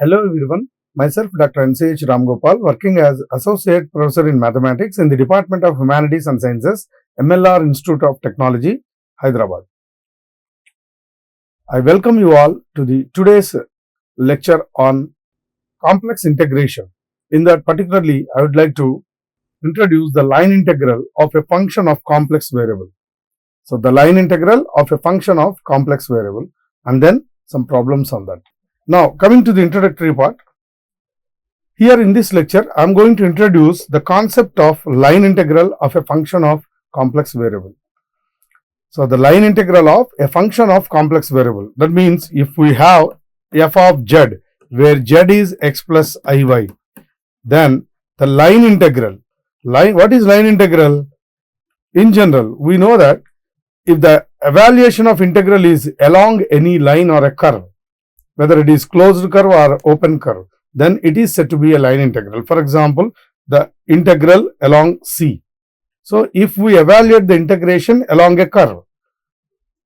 Hello everyone, myself Dr. NCH Ramgopal, working as Associate Professor in Mathematics in the Department of Humanities and Sciences, MLR Institute of Technology, Hyderabad. I welcome you all to today's lecture on complex integration. In that particularly, I would like to introduce the line integral of a function of complex variable. So, the line integral of a function of complex variable and then some problems on that. Now, coming to the introductory part, here in this lecture, I am going to introduce the concept of line integral of a function of complex variable. So, the line integral of a function of complex variable. That means, if we have f of z, where z is x plus iy, then the line integral, what is line integral? In general, we know that if the evaluation of integral is along any line or a curve, whether it is closed curve or open curve, then it is said to be a line integral. For example, the integral along C. So, if we evaluate the integration along a curve,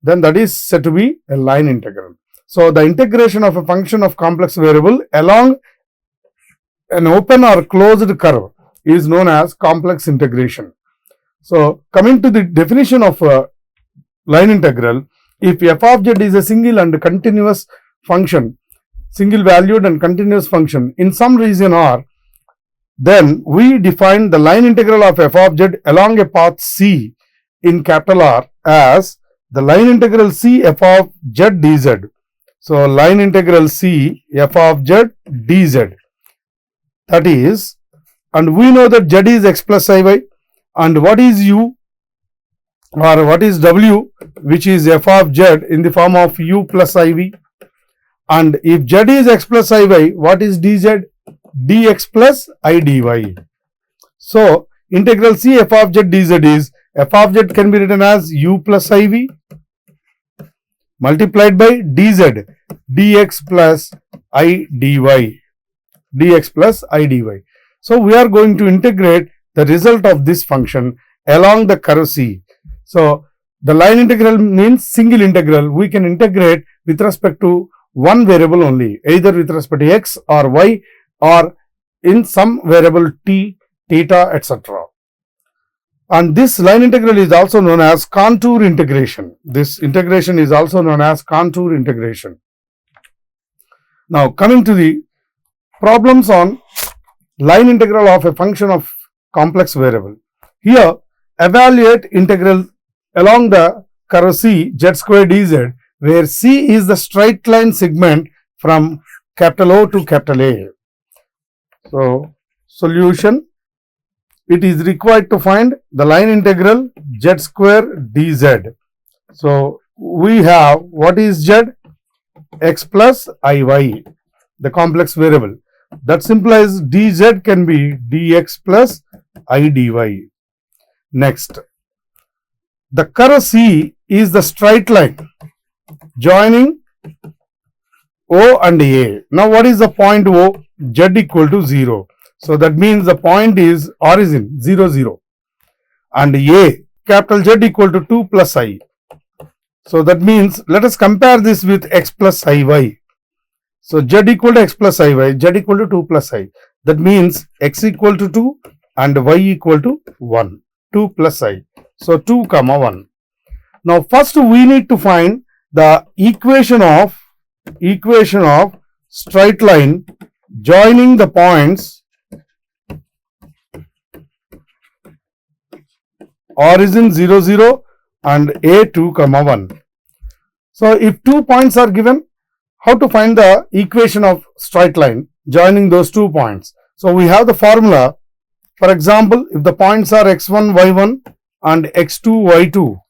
then that is said to be a line integral. So, the integration of a function of complex variable along an open or closed curve is known as complex integration. So, coming to the definition of a line integral, if f of z is a single and continuous function, single valued and continuous function in some region R, then we define the line integral of f of z along a path C in capital R as the line integral C f of z dz. So, line integral C f of z dz, that is, and we know that z is x plus iy, and what is u or what is w, which is f of z in the form of u plus iv. And if z is x plus iy, what is dz? dx plus I dy. So, integral C f of z dz is, f of z can be written as u plus iv multiplied by dz dx plus I dy. dx plus I dy. So, we are going to integrate the result of this function along the curve C. So, the line integral means single integral. We can integrate with respect to one variable only, either with respect to x or y or in some variable t, theta, etc. And this line integral is also known as contour integration. This integration is also known as contour integration. Now, coming to the problems on line integral of a function of complex variable. Here, evaluate integral along the curve C z square dz, where C is the straight line segment from capital O to capital A. So, solution, it is required to find the line integral z square dz. So, we have what is z? X plus iy, the complex variable. That implies dz can be dx plus I dy. Next, the curve C is the straight line joining O and A. Now, what is the point O? Z equal to 0. So, that means the point is origin 0, 0 and A, capital Z equal to 2 plus I. So, that means let us compare this with x plus iy. So, Z equal to x plus iy, Z equal to 2 plus I. That means x equal to 2 and y equal to 1, 2 plus I. So, 2 comma 1. Now, first we need to find the equation of straight line joining the points origin 0, 0 and A 2 comma 1. So, if 2 points are given, how to find the equation of straight line joining those 2 points? So, we have the formula. For example, if the points are x1, y1 and x2, y2,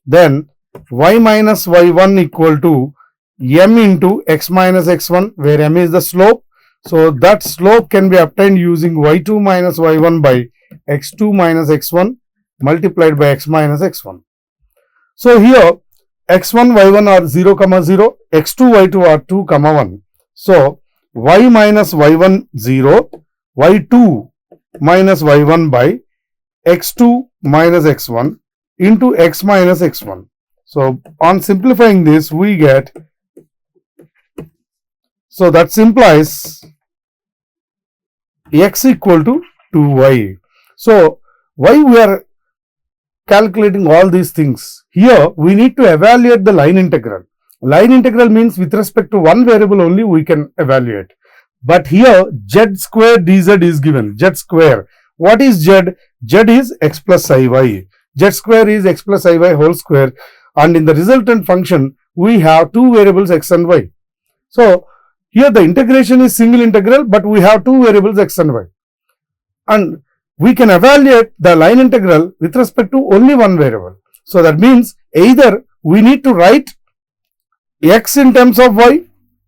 then y minus y1 equal to m into x minus x1, where m is the slope. So, that slope can be obtained using y2 minus y1 by x2 minus x1 multiplied by x minus x1. So, here x1, y1 are 0, comma 0, x2, y2 are 2, comma 1. So, y minus y1 0, y2 minus y1 by x2 minus x1 into x minus x1. So, on simplifying this, we get So that implies x equal to 2y. So why we are calculating all these things? Here we need to evaluate the line integral. Line integral means with respect to one variable only we can evaluate. But here z square dz is given. Z square. What is z? Z is x plus iy. Z square is x plus iy whole square, and in the resultant function we have two variables x and y. So here the integration is single integral, but we have two variables x and y, and we can evaluate the line integral with respect to only one variable. So that means either we need to write x in terms of y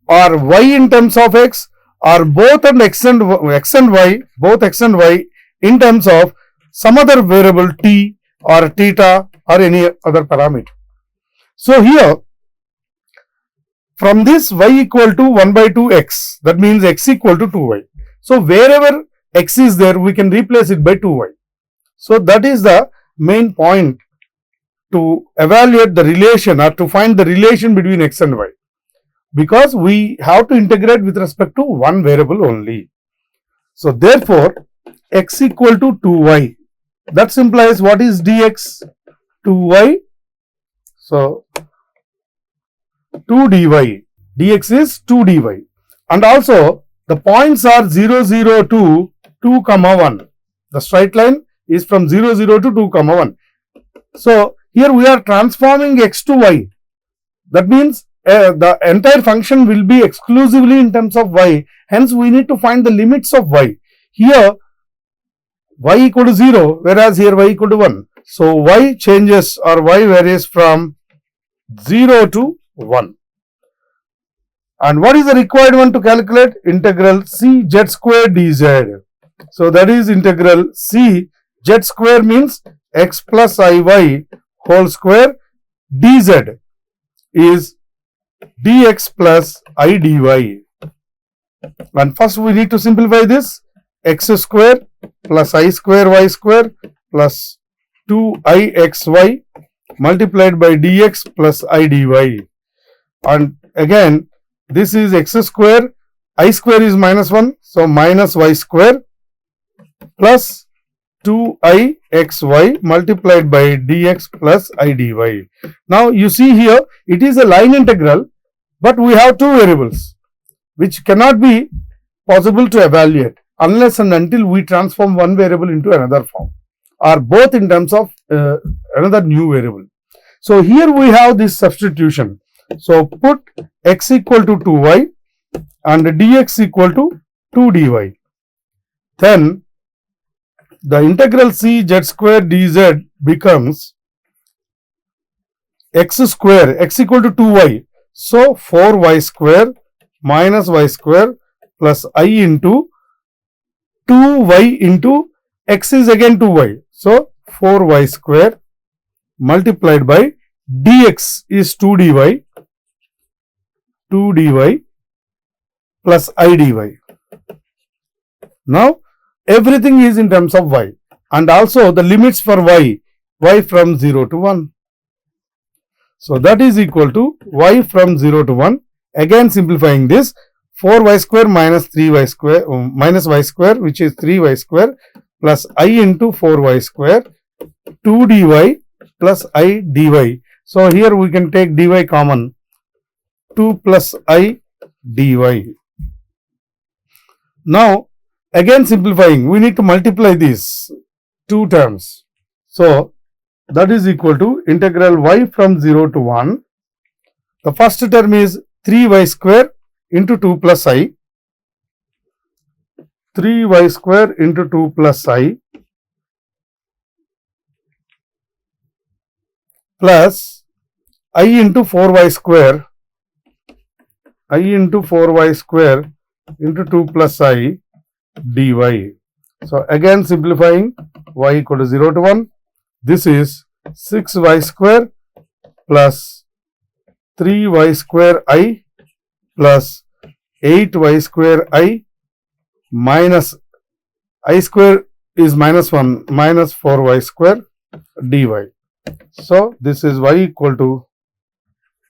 or y in terms of x, or both and x and y, both x and y in terms of some other variable t or theta or any other parameter. So here from this y equal to 1 by 2x, that means x equal to 2y. So wherever x is there, we can replace it by 2y. So that is the main point to evaluate the relation or to find the relation between x and y, because we have to integrate with respect to one variable only. So therefore x equal to 2y, that implies what is dx? 2y. So 2 dy, dx is 2 dy, and also the points are 0, 0 to 2, 1. The straight line is from 0, 0 to 2, 1. So here we are transforming x to y. That means the entire function will be exclusively in terms of y. Hence we need to find the limits of y. Here y equal to 0, whereas here y equal to 1. So y changes or y varies from 0 to 1. And what is the required one to calculate? Integral c z square dz. So that is integral c z square means x plus iy whole square, dz is dx plus I dy. And first we need to simplify this. X square plus I square y square plus 2ixy multiplied by dx plus I dy. And again this is x square, I square is minus 1, so minus y square plus 2ixy multiplied by dx plus I dy. Now you see here it is a line integral, but we have two variables which cannot be possible to evaluate unless and until we transform one variable into another form, or both in terms of another new variable. So here we have this substitution. So put x equal to 2y and dx equal to 2 dy. Then the integral c z square dz becomes x square, x equal to 2y. So 4y square minus y square plus I into 2y into x is again 2y. So 4y square multiplied by dx is 2 dy plus I dy. Now everything is in terms of y, and also the limits for y from 0 to 1. So that is equal to y from 0 to 1. Again simplifying this, 4y square minus 3y square minus y square, which is 3y square plus I into 4y square 2 dy plus I dy. So here we can take dy common, 2 plus I dy. Now again simplifying, we need to multiply these two terms. So that is equal to integral y from 0 to 1. The first term is 3y square into 2 plus I, 3y square into 2 plus I plus I into 4y square, I into 4y square into 2 plus I dy. So again simplifying, y equal to 0 to 1. This is 6y square plus 3y square I plus 8y square I minus I square is minus 1 minus 4y square dy. So this is y equal to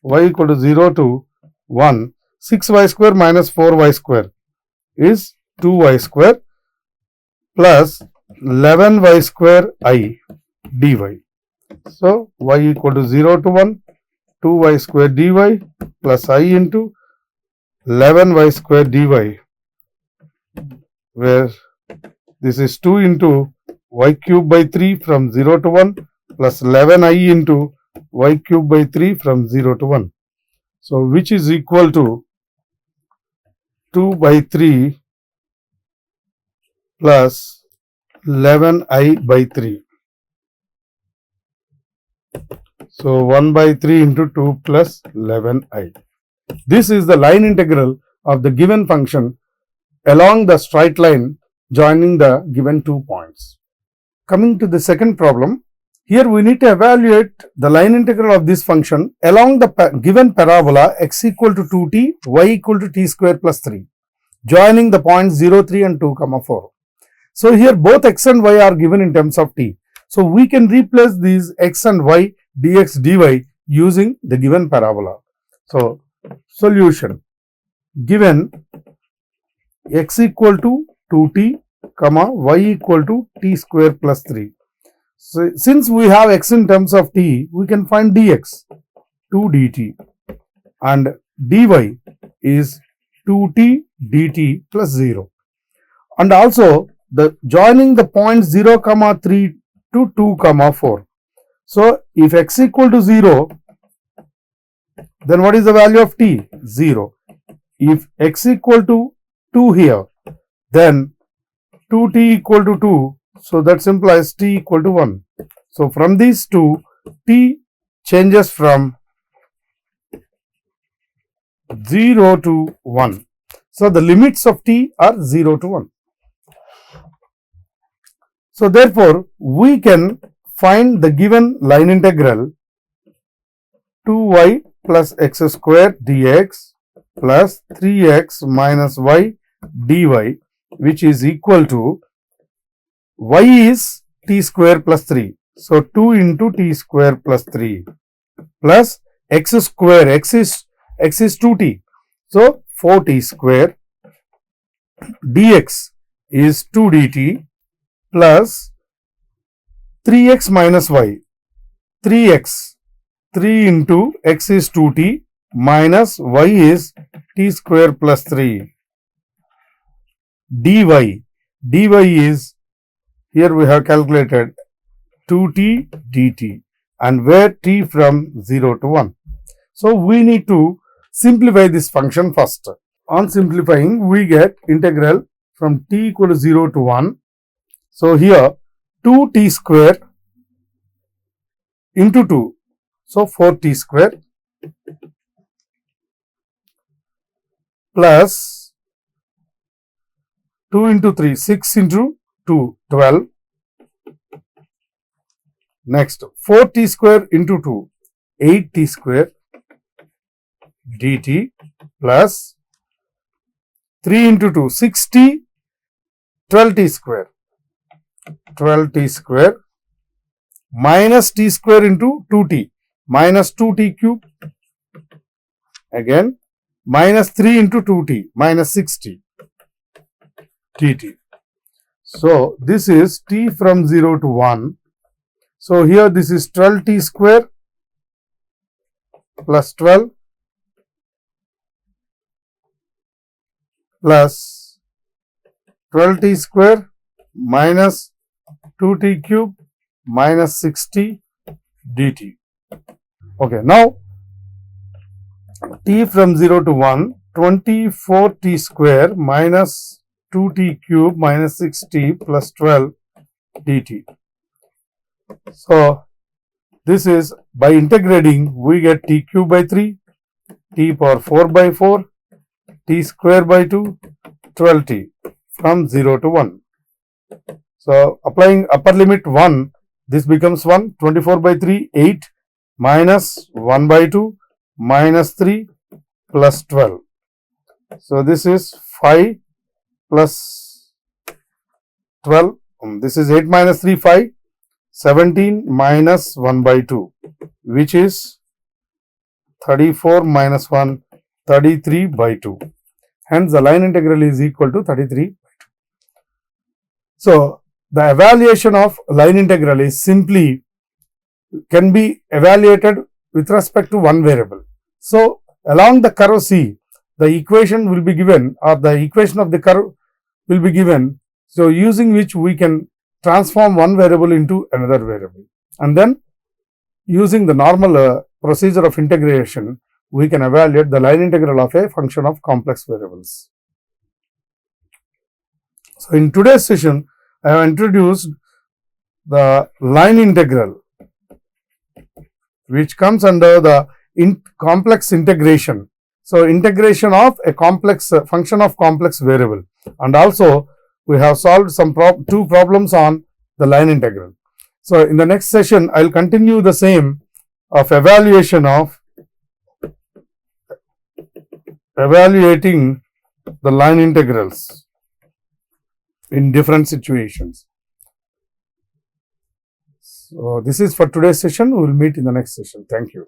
0 to 1. 6y square minus 4y square is 2y square plus 11y square I dy. So, y equal to 0 to 1, 2y square dy plus I into 11y square dy, where this is 2 into y cube by 3 from 0 to 1 plus 11I into y cube by 3 from 0 to 1. So, which is equal to 2 by 3 plus 11I by 3. So, 1 by 3 into 2 plus 11I. This is the line integral of the given function along the straight line joining the given 2 points. Coming to the second problem, here we need to evaluate the line integral of this function along the given parabola x equal to 2t, y equal to t square plus 3, joining the points 0, 3 and 2, 4. So, here both x and y are given in terms of t. So, we can replace these x and y dx dy using the given parabola. So, solution: given x equal to 2t, y equal to t square plus 3. So, since we have x in terms of t, we can find dx 2 dt and dy is 2t dt plus 0. And also the joining the points 0, 3 to 2, 4. So, if x equal to 0, then what is the value of t? 0. If x equal to 2 here, then 2t equal to 2. So, that implies t equal to 1. So, from these two, t changes from 0 to 1. So, the limits of t are 0 to 1. So, therefore, we can find the given line integral 2y plus x square dx plus 3x minus y dy, which is equal to y is t square plus 3. So, 2 into t square plus 3 plus x square, x is 2t. So, 4t square dx is 2 dt plus 3x minus y, 3x, 3 into x is 2t minus y is t square plus 3 dy. dy is, here we have calculated 2t dt and where t from 0 to 1. So, we need to simplify this function first. On simplifying, we get integral from t equal to 0 to 1. So, here 2t square into 2. So, 4t square plus 2 into 3, 6 into 2, 12. Next, 4t square into 2, 8t square dt plus 3 into 2, 6t, 12t square, 12t square minus t square into 2t, minus 2t cube, again minus 3 into 2t, minus 6t dt. So, this is t from 0 to 1. So, here this is 12t square plus 12 plus 12t square minus 2t cube minus 6t dt. Okay, now t from 0 to 1, 24t square minus 2t cube minus 6t plus 12 dt. So, this is by integrating we get t cube by 3, t power 4 by 4, t square by 2, 12t from 0 to 1. So, applying upper limit 1, this becomes 1, 24 by 3, 8 minus 1 by 2 minus 3 plus 12. So, this is 5 plus 12, this is 8 minus 3, 5, 17 minus 1 by 2, which is 34 minus 1, 33 by 2. Hence, the line integral is equal to 33 by 2. So, the evaluation of line integral is simply can be evaluated with respect to one variable. So, along the curve C, the equation will be given, or the equation of the curve will be given. So, using which we can transform one variable into another variable, and then using the normal procedure of integration, we can evaluate the line integral of a function of complex variables. So, in today's session, I have introduced the line integral, which comes under the complex integration. So, integration of a complex function of complex variable, and also we have solved some two problems on the line integral. So, in the next session, I will continue the same of evaluating the line integrals in different situations. So, this is for today's session. We will meet in the next session. Thank you.